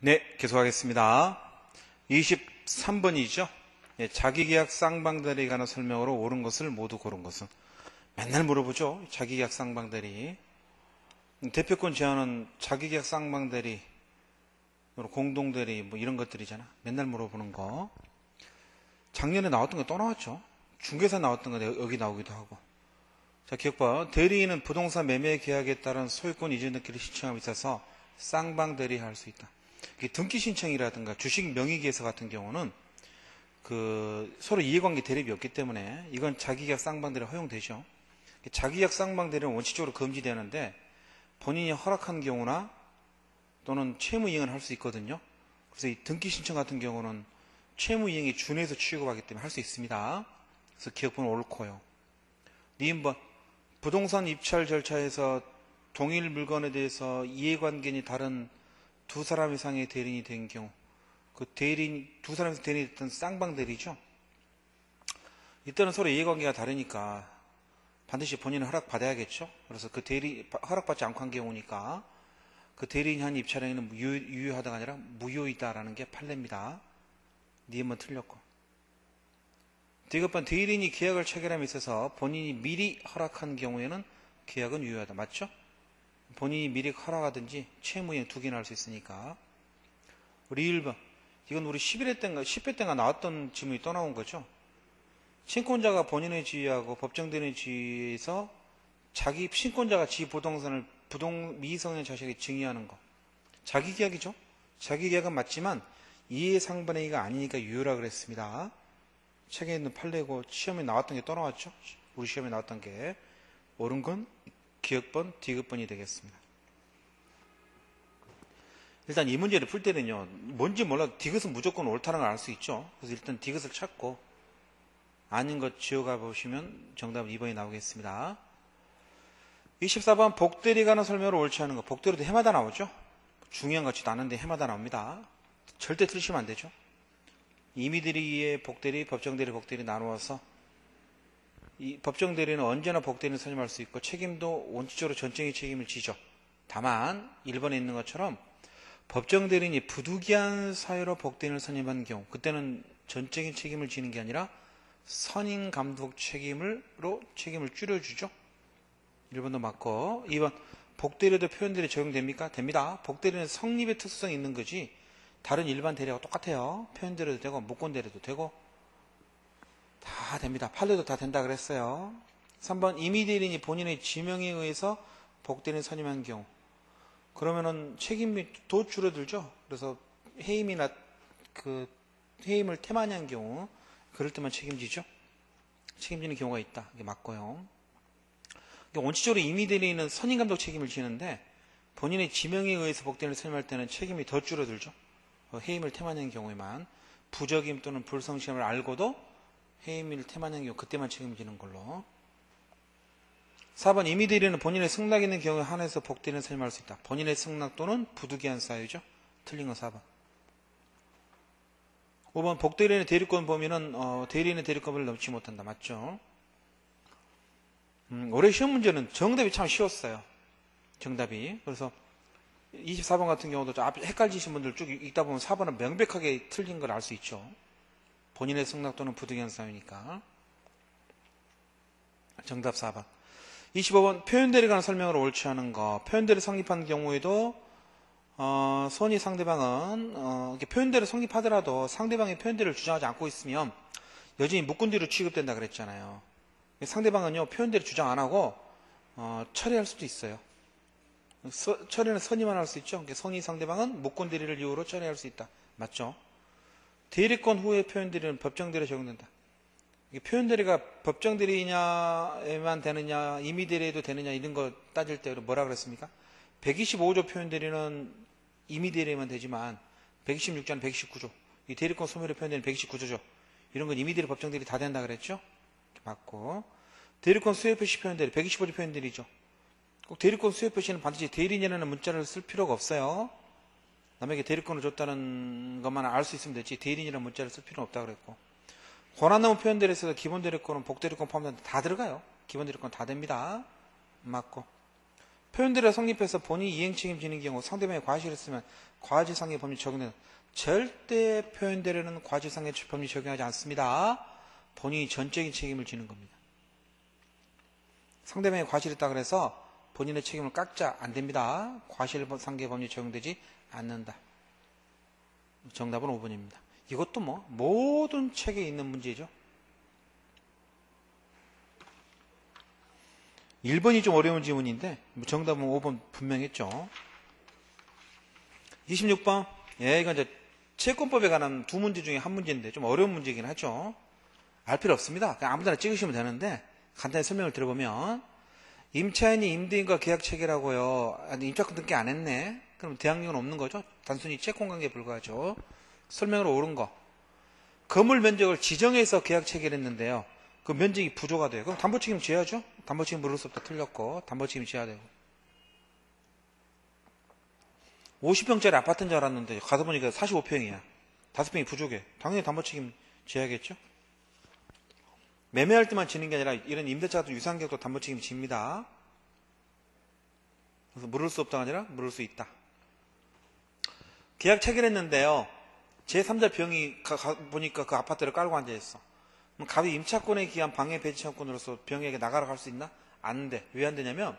네, 계속하겠습니다. 23번이죠. 자기계약 쌍방대리에 관한 설명으로 옳은 것을 모두 고른 것은. 맨날 물어보죠. 자기계약 쌍방대리. 대표권 제한은 자기계약 쌍방대리, 공동대리 뭐 이런 것들이잖아. 맨날 물어보는 거. 작년에 나왔던 거 또 나왔죠. 중개사 나왔던 거 여기 나오기도 하고. 자, 기억봐. 대리인은 부동산 매매 계약에 따른 소유권 이전 등기를 신청함에 있어서 쌍방대리 할 수 있다. 등기 신청이라든가 주식 명의계약서 같은 경우는 서로 이해관계 대립이 없기 때문에 이건 자기계약 쌍방대리 허용되죠. 자기계약 쌍방대리는 원칙적으로 금지되는데 본인이 허락한 경우나 또는 채무이행을 할 수 있거든요. 그래서 이 등기 신청 같은 경우는 채무이행에 준해서 취급하기 때문에 할 수 있습니다. 그래서 기억번호 옳고요. 니은번 부동산 입찰 절차에서 동일 물건에 대해서 이해관계니 다른 두 사람 이상의 대리인이 된 경우, 두 사람 이상 대리인이 됐던 쌍방대리죠. 이때는 서로 이해관계가 다르니까 반드시 본인은 허락받아야겠죠. 그래서 허락받지 않고 한 경우니까 그 대리인이 한 입찰행위는 유효하다가 아니라 무효이다라는 게 판례입니다. 니은번 틀렸고. 디귿번 대리인이 계약을 체결함에 있어서 본인이 미리 허락한 경우에는 계약은 유효하다. 맞죠? 본인이 미리 허락하든지 채무이행 두 개나 할 수 있으니까. 우리 1번. 이건 우리 10회 때가 나왔던 질문이 또 나온 거죠. 신권자가 본인의 지위하고 법정대리인의 지위에서 자기 신권자가 지 부동산을 미성년 자식에게 증여하는 거. 자기 계약이죠. 자기 계약은 맞지만 이해상반행위가 아니니까 유효라 그랬습니다. 책에 있는 판례고 시험에 나왔던 게 또 나왔죠. 우리 시험에 나왔던 게. 옳은 건 기억번, 디귿번이 되겠습니다. 일단 이 문제를 풀 때는요, 뭔지 몰라도 디귿은 무조건 옳다는 걸 알 수 있죠. 그래서 일단 디귿을 찾고 아닌 것 지워가 보시면 정답은 2번이 나오겠습니다. 24번 복대리에 관한 설명을 옳지 않은 것. 복대리도 해마다 나오죠. 중요한 것 같지도 않은데 해마다 나옵니다. 절대 틀리시면 안 되죠. 임의대리의 복대리, 법정대리, 복대리 나누어서 이 법정대리는 언제나 복대리를 선임할 수 있고 책임도 원칙적으로 전적인 책임을 지죠. 다만 1번에 있는 것처럼 법정대리인이 부득이한 사유로 복대리를 선임한 경우 그때는 전적인 책임을 지는 게 아니라 선임감독 책임으로 책임을 줄여주죠. 1번도 맞고. 2번 복대리도 표현대리 적용됩니까? 됩니다. 복대리는 성립의 특수성이 있는 거지 다른 일반 대리하고 똑같아요. 표현대리도 되고 무권대리도 되고 다 됩니다. 판례도 다 된다 그랬어요. 3번 임의대리인이 본인의 지명에 의해서 복대리인 선임한 경우 그러면은 책임이 더 줄어들죠. 그래서 해임이나 해임을 태만한 경우 그럴 때만 책임지죠. 책임지는 경우가 있다. 이게 맞고요. 원칙적으로 임의대리인은 선임감독 책임을 지는데 본인의 지명에 의해서 복대리인을 선임할 때는 책임이 더 줄어들죠. 해임을 태만한 경우에만 부적임 또는 불성실함을 알고도 해임을 태만한 경우 그때만 책임지는 걸로. 4번 임의대리인은 본인의 승낙 있는 경우에 한해서 복대리인을 선임할 수 있다. 본인의 승낙 또는 부득이한 사유죠. 틀린 건 4번. 5번 복대리인의 대리권 범위는 대리인의 대리권을 넘지 못한다. 맞죠? 올해 시험 문제는 정답이 참 쉬웠어요. 정답이. 그래서 24번 같은 경우도 헷갈리신 분들 쭉 읽다 보면 4번은 명백하게 틀린 걸 알 수 있죠. 본인의 승낙 또는 부득이한 사유니까. 정답 4번. 25번 표현대리에 관한 설명을 옳지 않은 거. 표현대리 성립한 경우에도 손이 상대방은 표현대리 성립하더라도 상대방이 표현대리를 주장하지 않고 있으면 여전히 무권대리로 취급된다 그랬잖아요. 상대방은요 표현대리 주장 안 하고 철회할 수도 있어요. 철회는 선의만 할 수 있죠. 선의 상대방은 무권대리를 이유로 철회할 수 있다. 맞죠? 대리권 후에 표현대리는 법정대리에 적용된다. 표현대리가 법정대리냐에만 되느냐 임의대리에도 되느냐 이런 거 따질 때 뭐라 그랬습니까? 125조 표현대리는 임의대리에만 되지만 126조는 129조 이 대리권 소멸의 표현대리는 129조죠. 이런 건 임의대리 법정대리 다 된다 그랬죠? 맞고. 대리권 수요표시 표현대리 125조 표현대리죠. 꼭 대리권 수요표시는 반드시 대리인이라는 문자를 쓸 필요가 없어요. 남에게 대리권을 줬다는 것만 알 수 있으면 되지 대리인이라는 문자를 쓸 필요는 없다고 그랬고 권한나무 표현대리에서 기본대리권은 복대리권 포함된다. 다 들어가요. 기본대리권 다 됩니다. 맞고 표현대리가 성립해서 본인이 이행 책임지는 경우 상대방이 과실을 했으면 과실상해 법률 적용되는 절대 표현되려는 과실상해 법률 적용하지 않습니다. 본인이 전적인 책임을 지는 겁니다. 상대방이 과실했다 그래서 본인의 책임을 깎자 안 됩니다. 과실상해 법률 적용되지 않는다. 정답은 5번입니다. 이것도 뭐 모든 책에 있는 문제죠. 1번이 좀 어려운 지문인데 정답은 5번 분명했죠. 26번. 예, 이건 이제 채권법에 관한 두 문제 중에 한 문제인데 좀 어려운 문제이긴 하죠. 알 필요 없습니다. 그냥 아무데나 찍으시면 되는데 간단히 설명을 들어보면 임차인이 임대인과 계약 체결하고요. 임차권 등기 안 했네. 그럼 대항력은 없는 거죠. 단순히 채권관계에 불과하죠. 설명으로 옳은 거. 건물 면적을 지정해서 계약 체결했는데요. 그 면적이 부족가 돼요. 그럼 담보책임 져야죠. 담보책임 물을 수 없다 틀렸고 담보책임 져야 되고. 50평짜리 아파트인 줄 알았는데 가서 보니까 45평이야. 5평이 부족해. 당연히 담보책임 져야겠죠. 매매할 때만 지는 게 아니라 이런 임대차도 유상계약도 담보책임 집니다. 그래서 물을 수 없다가 아니라 물을 수 있다. 계약 체결했는데요. 제3자 병이 보니까 그 아파트를 깔고 앉아있어. 그럼 갑이 임차권에 기한 방해 배제청구권으로서 병에게 나가라고 할 수 있나? 안 돼. 왜 안 되냐면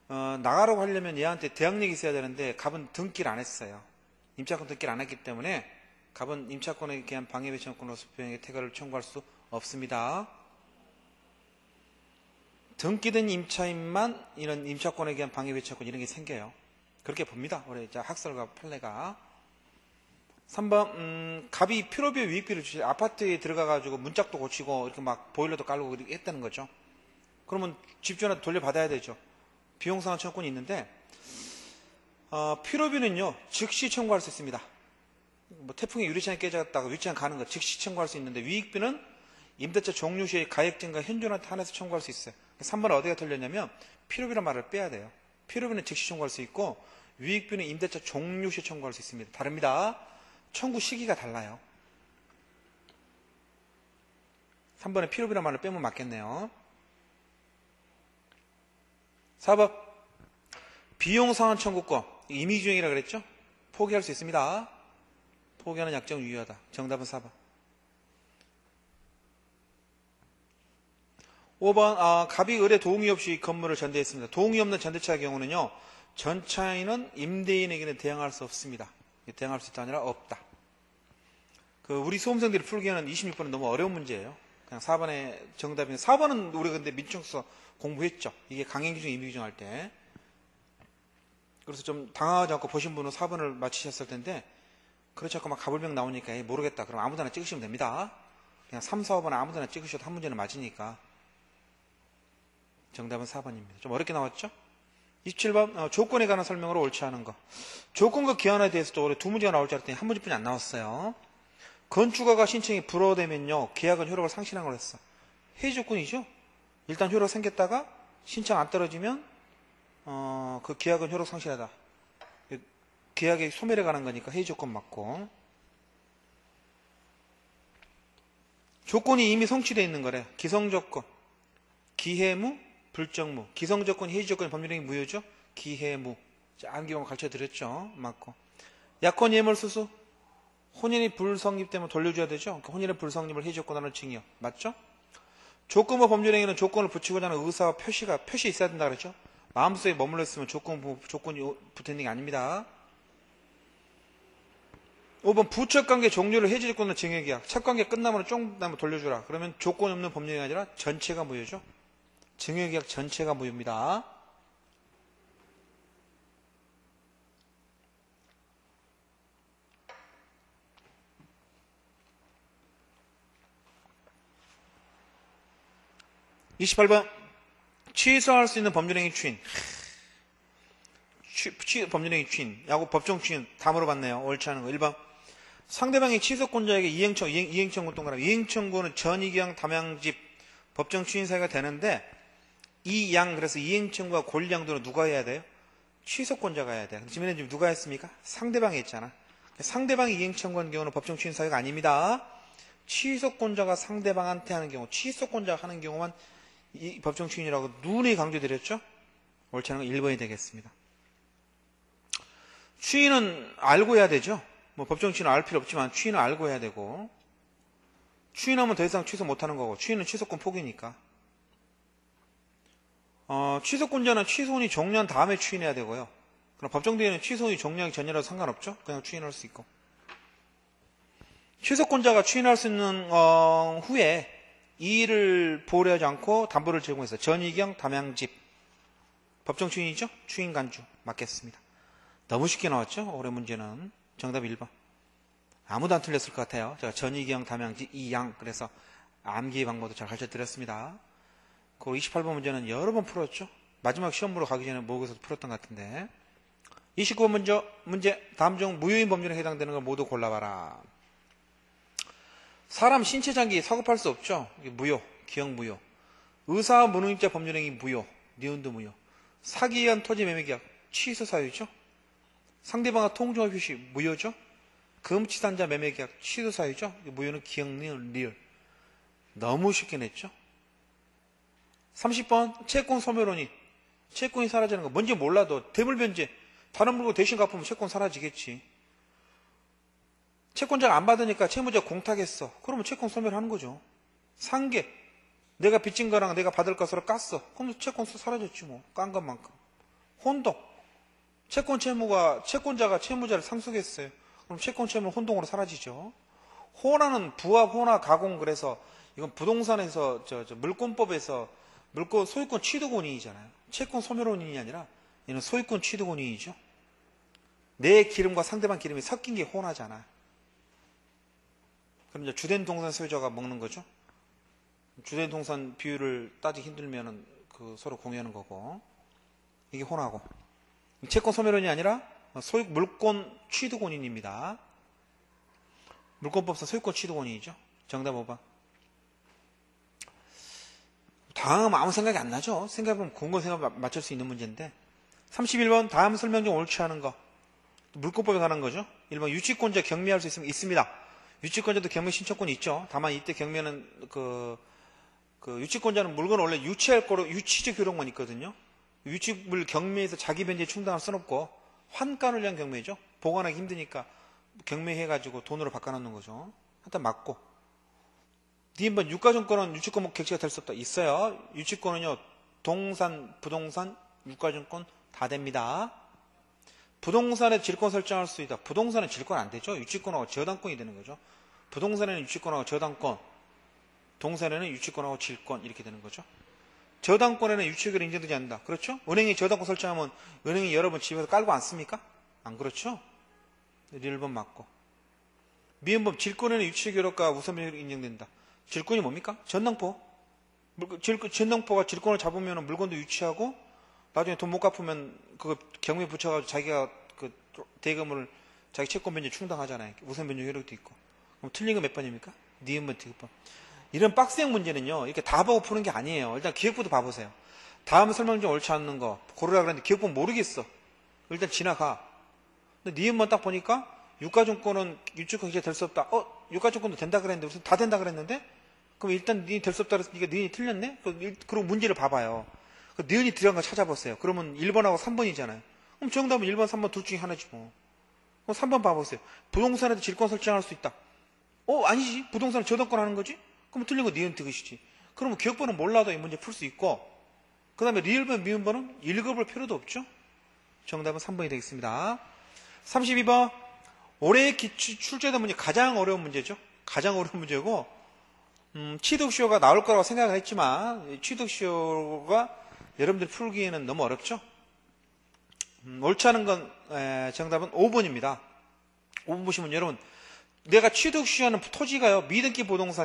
나가라고 하려면 얘한테 대항력이 있어야 되는데 갑은 등기를 안 했어요. 임차권 등기를 안 했기 때문에 갑은 임차권에 기한 방해 배제청구권으로서 병에게 퇴거를 청구할 수 없습니다. 등기된 임차인만 이런 임차권에 기한 방해 배제청구권 이런 게 생겨요. 그렇게 봅니다. 우리 학설과 판례가. 3번 갑이 필요비와 유익비를 주시 아파트에 들어가가지고 문짝도 고치고 이렇게 막 보일러도 깔고 이렇게 했다는 거죠. 그러면 집주인한테 돌려받아야 되죠. 비용상환 청구권이 있는데 필요비는요 즉시 청구할 수 있습니다. 뭐 태풍에 유리창이 깨졌다가 유리창 가는 거 즉시 청구할 수 있는데 유익비는 임대차 종료 시에 가액증과 현존한테 한해서 청구할 수 있어요. 3번은 어디가 틀렸냐면 필요비란 말을 빼야 돼요. 필요비는 즉시 청구할 수 있고 유익비는 임대차 종료 시에 청구할 수 있습니다. 다릅니다. 청구 시기가 달라요. 3번에 필요비란 말을 빼면 맞겠네요. 4번 비용상환 청구권 임의주행이라고 그랬죠? 포기할 수 있습니다. 포기하는 약정 유효하다. 정답은 4번. 5번 갑이 을에 동의 없이 건물을 전대했습니다. 동의 없는 전대차의 경우는요. 전차인은 임대인에게는 대항할 수 없습니다. 대항할 수 있다 아니라 없다. 우리 수험생들이 풀기에는 26번은 너무 어려운 문제예요. 그냥 4번의 정답인 4번은 우리가 근데 민청서 공부했죠. 이게 강행규정, 임의규정 할 때. 그래서 좀 당황하지 않고 보신 분은 4번을 맞히셨을 텐데 그렇지 않고 막 가불명 나오니까 모르겠다. 그럼 아무데나 찍으시면 됩니다. 그냥 3, 4, 5번 아무데나 찍으셔도 한 문제는 맞으니까. 정답은 4번입니다. 좀 어렵게 나왔죠? 27번 조건에 관한 설명으로 옳지 않은 거. 조건과 기한에 대해서도 올해 두 문제가 나올 줄 알았더니 한 문제뿐이 안 나왔어요. 건축허가 신청이 불허되면요 계약은 효력을 상실한 걸 했어. 해지 조건이죠. 일단 효력 생겼다가 신청 안 떨어지면 그 계약은 효력 상실하다. 계약의 소멸에 관한 거니까 해지 조건 맞고. 조건이 이미 성취되어 있는 거래. 기성조건, 기해무, 불정무. 기성조건, 해지조건 법률행위 무효죠. 기해무. 안경을 가르쳐드렸죠. 맞고. 약혼, 예물, 수수. 혼인이 불성립되면 돌려줘야 되죠. 그러니까 혼인의 불성립을 해지조건으로 징역. 맞죠? 조건부 법률행위는 조건을 붙이고자 하는 의사와 표시 있어야 된다 그랬죠. 마음속에 머물러 있으면 조건이 붙어있는 게 아닙니다. 5번 부척관계 종료를 해지조건으로 징역이야. 첫관계 끝나면 좀 돌려주라. 그러면 조건이 없는 법률행위가 아니라 전체가 무효죠. 증여계약 전체가 무효입니다. (28번) 취소할 수 있는 법률행위 추인. 법률행위 추인. 야구 법정 추인 다 물어봤네요. 옳지 않은 거. 1번 상대방이 취소권자에게 이행청구 동그라미. 이행청구는 전이기양 담양집 법정 추인 사유가 되는데 그래서 이행청구와 권리양도는 누가 해야 돼요? 취소권자가 해야 돼요. 지금은 지금 누가 했습니까? 상대방이 했잖아. 상대방이 이행청구한 경우는 법정 추인 사유가 아닙니다. 취소권자가 상대방한테 하는 경우, 취소권자가 하는 경우만 이 법정 추인이라고 눈이 강조드렸죠? 옳지 않은 건 1번이 되겠습니다. 추인은 알고 해야 되죠. 뭐 법정 추인은 알 필요 없지만 추인은 알고 해야 되고, 추인하면 더 이상 취소 못하는 거고, 추인은 취소권 포기니까. 취소권자는 취소운이 종료한 다음에 추인해야 되고요. 그럼 법정대리는 취소운이 종료하기 전이라도 상관없죠. 그냥 추인할 수 있고. 취소권자가 추인할 수 있는 후에 이의를 보류하지 않고 담보를 제공해서 전이경 담양집 법정 추인이죠. 추인 간주 맞겠습니다. 너무 쉽게 나왔죠. 올해 문제는 정답 1번. 아무도 안 틀렸을 것 같아요. 제가 전이경 담양집 이양 그래서 암기 방법도 잘 가르쳐드렸습니다. 그 28번 문제는 여러 번 풀었죠. 마지막 시험 보러 가기 전에 모의고사도 풀었던 것 같은데. 29번 문제 다음 중 무효인 법률에 해당되는 걸 모두 골라봐라. 사람 신체 장기 사고팔 수 없죠. 무효, 기억 무효. 의사 무능입자 법률행위 무효, 니은도 무효. 사기에 의한 토지 매매계약 취소 사유죠. 상대방과 통정의 표시 무효죠. 금치산자 매매계약 취소 사유죠. 무효는 기억, 니은, 리을. 너무 쉽게 냈죠. 30번 채권 소멸원이 채권이 사라지는 거 뭔지 몰라도 대물변제 다른 물건 대신 갚으면 채권 사라지겠지. 채권자가 안 받으니까 채무자 공탁했어. 그러면 채권 소멸하는 거죠. 상계 내가 빚진 거랑 내가 받을 것으로 깠어. 그럼 채권 사라졌지 뭐. 깐 것만큼. 혼동 채권자가 채무자를 상속했어요. 그럼 채권 채무 혼동으로 사라지죠. 호나는 부합 호나 가공 그래서 이건 부동산에서 물권법에서 물권 소유권 취득원인이잖아요. 채권 소멸원인이 아니라 얘는 소유권 취득원인이죠. 내 기름과 상대방 기름이 섞인 게 호나잖아. 그럼 이제 주된 동산 소유자가 먹는 거죠. 주된 동산 비율을 따지기 힘들면은 서로 공유하는 거고. 이게 호나고. 채권 소멸원이 아니라 소유 물권 취득원인입니다. 물권법상 소유권 취득원인이죠. 정답 5번. 다음 아무 생각이 안 나죠. 생각해보면 궁금 생각 맞출 수 있는 문제인데. 31번 다음 설명 중 옳지 않은 거. 물권법에 관한 거죠. 1번 유치권자 경미할 수 있으면 있습니다. 유치권자도 경미 신청권이 있죠. 다만 이때 경미는 유치권자는 물건을 원래 유치할 거로 유치적 효력만 있거든요. 유치물 경매에서 자기 변제에 충당할 수는 없고 환가를 위한 경매죠. 보관하기 힘드니까 경매해가지고 돈으로 바꿔놓는 거죠. 하여튼 맞고. D번 유가증권은 유치권 객지가 될 수 없다. 있어요. 유치권은요. 동산, 부동산, 유가증권 다 됩니다. 부동산에 질권 설정할 수 있다. 부동산은 질권 안 되죠. 유치권하고 저당권이 되는 거죠. 부동산에는 유치권하고 저당권, 동산에는 유치권하고 질권 이렇게 되는 거죠. 저당권에는 유치결이 인정되지 않는다. 그렇죠? 은행이 저당권 설정하면 은행이 여러분 집에서 깔고 앉습니까? 안 그렇죠? 1번 맞고. 미음법 질권에는 유치결과 우선변제가 인정된다. 질권이 뭡니까? 전당포. 전당포가 질권을 잡으면 물건도 유치하고 나중에 돈 못 갚으면 그거 경매 붙여가지고 자기가 대금을 자기 채권 변제 충당하잖아요. 우선 변제 효력도 있고. 그럼 틀린 거 몇 번입니까? 니은번 디귿번. 이런 빡센 문제는요. 이렇게 다 보고 푸는 게 아니에요. 일단 기억부터 봐보세요. 다음 설명 중 옳지 않는 거 고르라 그랬는데 기억 보면 모르겠어. 일단 지나가. 근데 니은번 딱 보니까 유가증권은 유치권 객지가 될 수 없다. 유가증권도 된다 그랬는데 무슨 다 된다 그랬는데? 그럼 일단 니은 될 수 없다 그랬으니까 니은이 틀렸네? 그리고 문제를 봐봐요. 니은이 들어간 거 찾아보세요. 그러면 1번하고 3번이잖아요. 그럼 정답은 1번, 3번 둘 중에 하나지 뭐. 그럼 3번 봐보세요. 부동산에도 질권 설정할 수 있다. 아니지. 부동산은 저당권 하는 거지? 그럼 틀린 거 니은 디귿이지. 그러면 기억번은 몰라도 이 문제 풀 수 있고, 그 다음에 리을번, 미음번은 읽어볼 필요도 없죠? 정답은 3번이 되겠습니다. 32번. 올해 출제된 문제 가장 어려운 문제죠. 가장 어려운 문제고, 취득시효가 나올 거라고 생각을 했지만, 취득시효가 여러분들 풀기에는 너무 어렵죠? 옳지 않은 건, 정답은 5번입니다. 5번 보시면 여러분, 내가 취득시효하는 토지가요, 미등기 부동산이